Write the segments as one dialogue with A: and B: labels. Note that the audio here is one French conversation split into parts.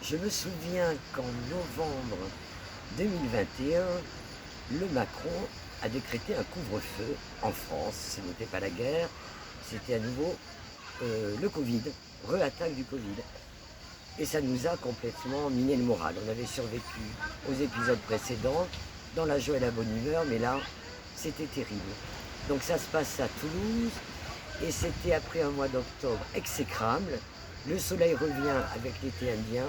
A: Je me souviens qu'en novembre 2021, le Macron a décrété un couvre-feu en France. Ce n'était pas la guerre, c'était à nouveau le Covid, re-attaque du Covid. Et ça nous a complètement miné le moral. On avait survécu aux épisodes précédents, dans la joie et la bonne humeur, mais là, c'était terrible. Donc ça se passe à Toulouse, et c'était après un mois d'octobre exécrable. Le soleil revient avec l'été indien,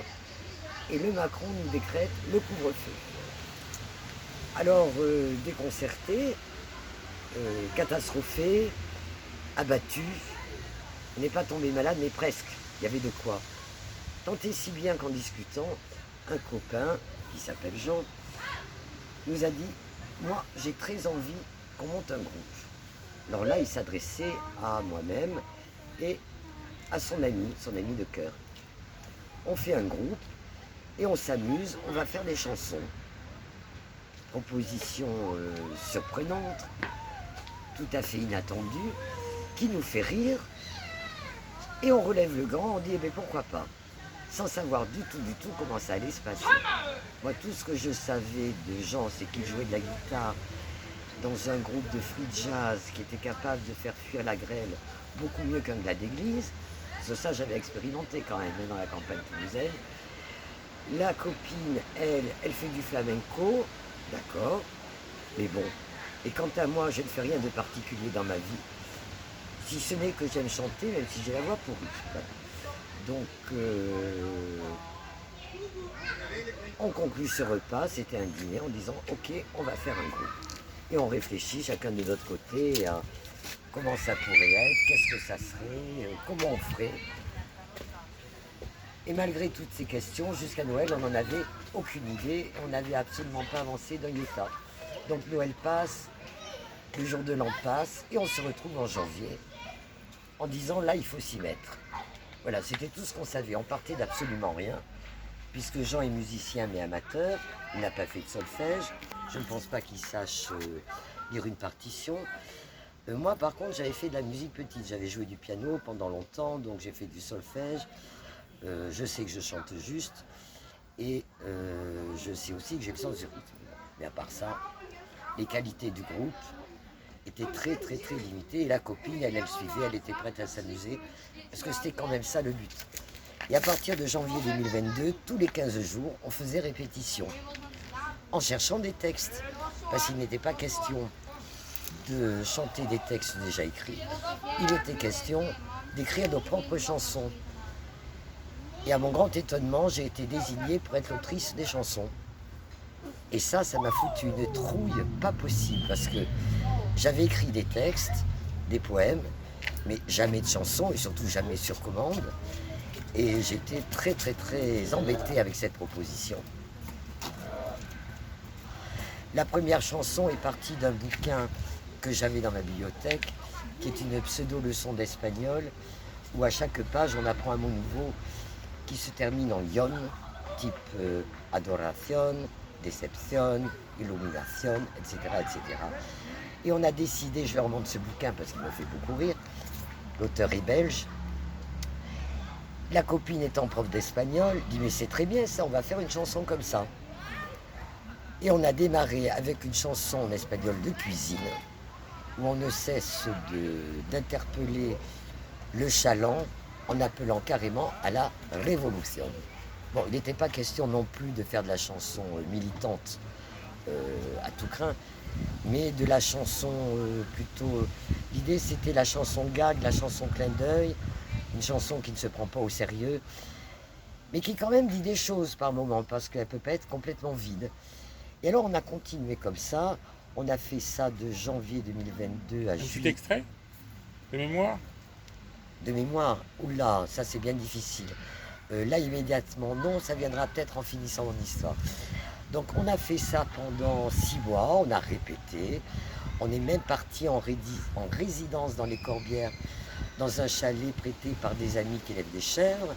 A: et le Macron nous décrète le couvre-feu. Alors, déconcerté, catastrophé, abattu, on n'est pas tombé malade, mais presque, il y avait de quoi. Tant et si bien qu'en discutant, un copain, qui s'appelle Jean, nous a dit « Moi, j'ai très envie qu'on monte un groupe ». Alors là, il s'adressait à moi-même et à son ami de cœur. On fait un groupe et on s'amuse, on va faire des chansons. Proposition surprenante, tout à fait inattendue, qui nous fait rire. Et on relève le gant, on dit eh bien, pourquoi pas, sans savoir du tout comment ça allait se passer. Moi, tout ce que je savais de Jean, c'est qu'il jouait de la guitare dans un groupe de free jazz qui était capable de faire fuir la grêle beaucoup mieux qu'un gars d'église. Ça, j'avais expérimenté quand même dans la campagne toulousaine. La copine, elle fait du flamenco, d'accord, mais bon. Et quant à moi, je ne fais rien de particulier dans ma vie, si ce n'est que j'aime chanter, même si j'ai la voix pourrie. Voilà. Donc, on conclut ce repas, c'était un dîner, en disant « Ok, on va faire un groupe ». Et on réfléchit chacun de notre côté à comment ça pourrait être, qu'est-ce que ça serait, comment on ferait. Et malgré toutes ces questions, jusqu'à Noël, on n'en avait aucune idée, on n'avait absolument pas avancé d'un iota. Donc Noël passe, le jour de l'an passe, et on se retrouve en janvier, en disant là, il faut s'y mettre. Voilà, c'était tout ce qu'on savait, on partait d'absolument rien, puisque Jean est musicien mais amateur, il n'a pas fait de solfège, je ne pense pas qu'il sache lire une partition. Moi par contre j'avais fait de la musique petite, j'avais joué du piano pendant longtemps, donc j'ai fait du solfège, je sais que je chante juste, et je sais aussi que j'ai le sens du rythme. Mais à part ça, les qualités du groupe étaient très limitées, et la copine, elle suivait, elle était prête à s'amuser, parce que c'était quand même ça le but. Et à partir de janvier 2022, tous les 15 jours, on faisait répétition, en cherchant des textes, parce qu'il n'était pas question de chanter des textes déjà écrits, il était question d'écrire nos propres chansons. Et à mon grand étonnement, j'ai été désignée pour être l'autrice des chansons. Et ça m'a foutu une trouille pas possible, parce que j'avais écrit des textes, des poèmes, mais jamais de chansons, et surtout jamais sur commande. Et j'étais très embêté avec cette proposition. La première chanson est partie d'un bouquin que j'avais dans ma bibliothèque, qui est une pseudo-leçon d'espagnol, où à chaque page on apprend un mot nouveau qui se termine en ion, type adoration, déception, illumination, etc., etc. Et on a décidé, je leur montre ce bouquin parce qu'il me fait beaucoup rire, l'auteur est belge. La copine étant prof d'espagnol, dit mais c'est très bien ça, on va faire une chanson comme ça. Et on a démarré avec une chanson en espagnol de cuisine, où on ne cesse d'interpeller le chaland en appelant carrément à la révolution. Bon, il n'était pas question non plus de faire de la chanson militante à tout crin, mais de la chanson plutôt... L'idée c'était la chanson gag, la chanson clin d'œil, une chanson qui ne se prend pas au sérieux, mais qui quand même dit des choses par moment, parce qu'elle ne peut pas être complètement vide. Et alors on a continué comme ça, on a fait ça de janvier 2022 à juillet.
B: Un petit extrait de mémoire?
A: De mémoire, oula, ça c'est bien difficile. Là immédiatement, non, ça viendra peut-être en finissant mon histoire. Donc on a fait ça pendant 6 mois, on a répété, on est même parti en résidence dans les Corbières, dans un chalet prêté par des amis qui élèvent des chèvres,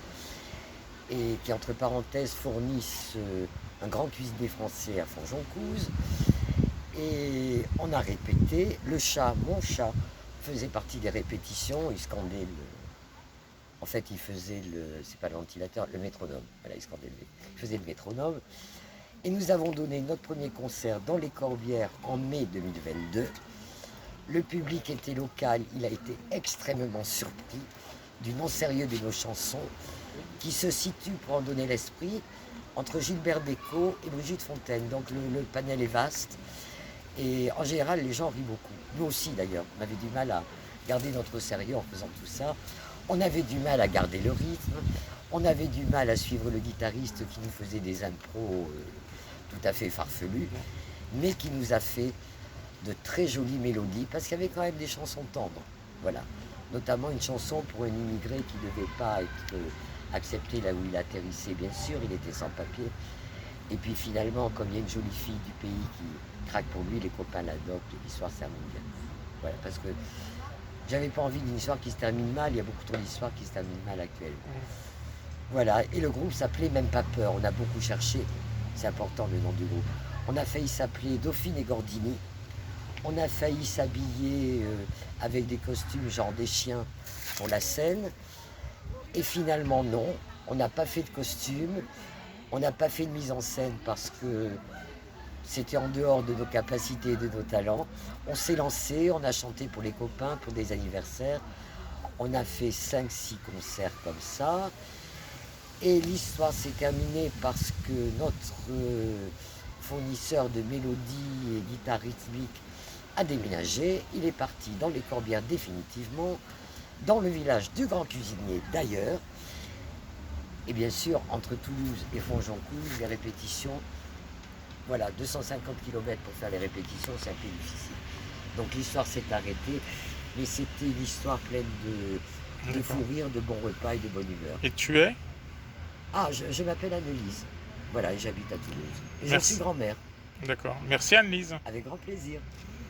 A: et qui entre parenthèses fournissent un grand cuisinier français à Fonjoncouze. Et on a répété, le chat, mon chat, faisait partie des répétitions, il scandait En fait, il faisait c'est pas le ventilateur, le métronome. Voilà, il faisait le métronome. Et nous avons donné notre premier concert dans les Corbières en mai 2022. Le public était local, il a été extrêmement surpris du non-sérieux de nos chansons, qui se situe, pour en donner l'esprit, entre Gilbert Bécaud et Brigitte Fontaine. Donc le panel est vaste. Et en général, les gens rient beaucoup. Nous aussi, d'ailleurs. On avait du mal à garder notre sérieux en faisant tout ça. On avait du mal à garder le rythme. On avait du mal à suivre le guitariste qui nous faisait des impros tout à fait farfelus, mais qui nous a fait de très jolies mélodies, parce qu'il y avait quand même des chansons tendres. Voilà. Notamment une chanson pour un immigré qui ne devait pas être accepté là où il atterrissait, bien sûr, il était sans papier. Et puis finalement, comme il y a une jolie fille du pays qui craque pour lui, les copains l'adoptent, l'histoire se termine bien. Voilà, parce que j'avais pas envie d'une histoire qui se termine mal, il y a beaucoup trop d'histoires qui se terminent mal actuellement. Voilà, et le groupe s'appelait Même pas peur, on a beaucoup cherché, c'est important le nom du groupe. On a failli s'appeler Dauphine et Gordini, on a failli s'habiller avec des costumes genre des chiens pour la scène, et finalement non, on n'a pas fait de costume, on n'a pas fait de mise en scène parce que c'était en dehors de nos capacités et de nos talents. On s'est lancé, on a chanté pour les copains, pour des anniversaires. On a fait 5-6 concerts comme ça. Et l'histoire s'est terminée parce que notre fournisseur de mélodies et guitare rythmique a déménagé. Il est parti dans les Corbières définitivement, dans le village du Grand Cuisinier d'ailleurs. Et bien sûr, entre Toulouse et Fonjoncouve, les répétitions, voilà, 250 km pour faire les répétitions, c'est un peu difficile. Donc l'histoire s'est arrêtée, mais c'était une histoire pleine de fou rire, de bons repas et de bonne humeur.
B: Et tu es?
A: Ah, je m'appelle Annelise. Voilà, et j'habite à Toulouse. Et je
B: Merci.
A: suis grand-mère.
B: D'accord. Merci Anne-Lise.
A: Avec grand plaisir.